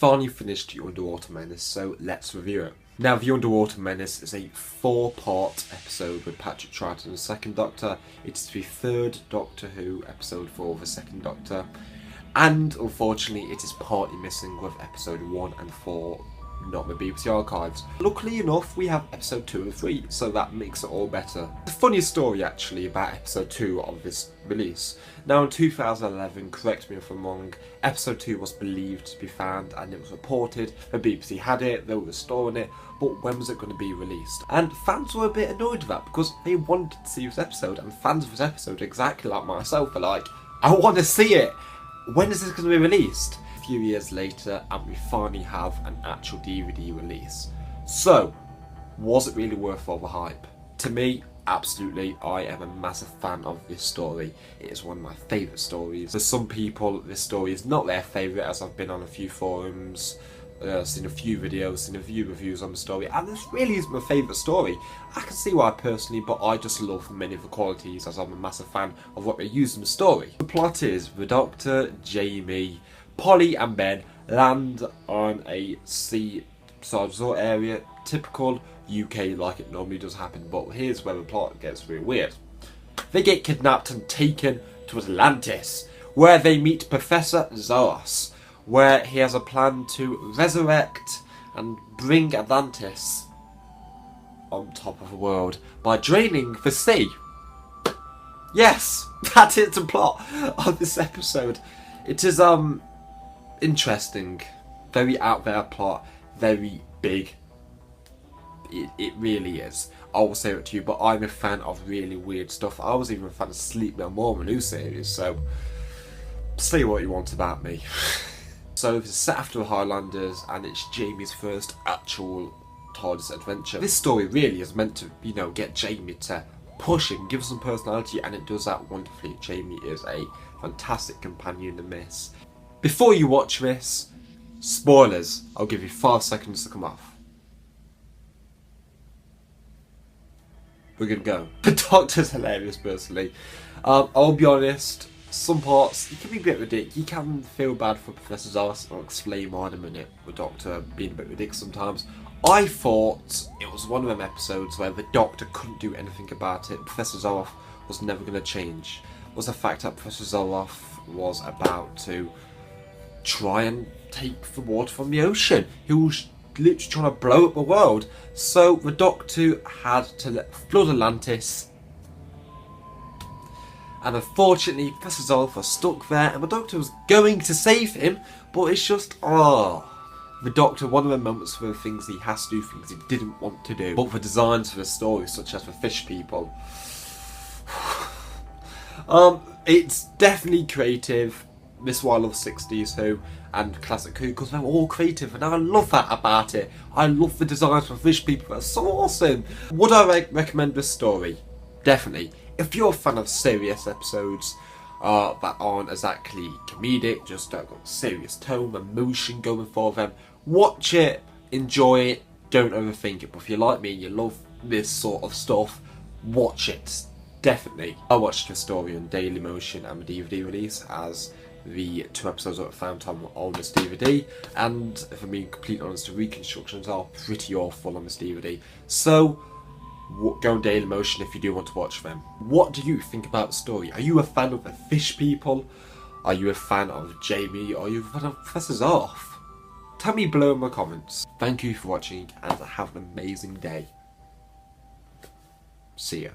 finally finished the Underwater Menace, so let's review it. Now, the Underwater Menace is a 4-part episode with Patrick Troughton as Second Doctor. It's the third Doctor Who episode for the Second Doctor, and unfortunately it is partly missing with episode 1 and 4 not the BBC archives. Luckily enough, we have episode 2 and 3, so that makes it all better. The funniest story actually about episode 2 of this release. Now in 2011, correct me if I'm wrong, episode 2 was believed to be found and it was reported, the BBC had it, they were restoring it, but when was it going to be released? And fans were a bit annoyed with that because they wanted to see this episode, and fans of this episode, exactly like myself, are like, I want to see it! When is this going to be released? Few years later, and we finally have an actual DVD release. So, was it really worth all the hype? To me, absolutely. I am a massive fan of this story. It is one of my favourite stories. For some people, this story is not their favourite, as I've been on a few forums, seen a few videos, seen a few reviews on the story, and this really is my favourite story. I can see why personally, but I just love many of the qualities, as I'm a massive fan of what they use in the story. The plot is the Doctor, Jamie, Polly and Ben land on a seaside resort area, typical UK like it normally does happen, but here's where the plot gets really weird. They get kidnapped and taken to Atlantis, where they meet Professor Zoros, where he has a plan to resurrect and bring Atlantis on top of the world by draining the sea. Yes, that is the plot of this episode. It is interesting, very out there plot, very big. It really is. I will say it to you, but I'm a fan of really weird stuff. I was even a fan of Sleep No More, the new series, so say what you want about me. So it's set after the Highlanders, and it's Jamie's first actual TARDIS adventure. This story really is meant to, you know, get Jamie to push him, give some personality, and it does that wonderfully. Jamie is a fantastic companion in this. Before you watch this, spoilers. I'll give you 5 seconds to come off. We're gonna go. The Doctor's hilarious, personally. I'll be honest, some parts, it can be a bit ridiculous. You can feel bad for Professor Zoros. I'll explain more in a minute. The Doctor being a bit ridiculous sometimes. I thought it was one of them episodes where the Doctor couldn't do anything about it. Professor Zoros was never going to change. Was the fact that Professor Zoros was about to try and take the water from the ocean. He was literally trying to blow up the world. So the Doctor had to flood Atlantis. And unfortunately, Professor Zoros was stuck there, and the Doctor was going to save him, but it's just, the Doctor, one of the moments for the things he has to do, things he didn't want to do. But the designs for the story, such as the fish people, it's definitely creative. This is why I love 60s Who and classic Who, because they're all creative, and I love that about it. I love the designs for fish people, they're so awesome. Would I recommend this story? Definitely. If you're a fan of serious episodes that aren't exactly comedic, just got serious tone, emotion going for them, watch it, enjoy it, don't overthink it. But if you're like me and you love this sort of stuff, watch it. Definitely. I watched the story on Daily Motion and the DVD release, as the 2 episodes that I found on this DVD, and if I'm being completely honest, the reconstructions are pretty awful on this DVD. So go on Daily Motion if you do want to watch them. What do you think about the story? Are you a fan of the fish people? Are you a fan of Jamie? Are you a fan of Professor Zoros? Tell me below in the comments. Thank you for watching, and have an amazing day. See ya.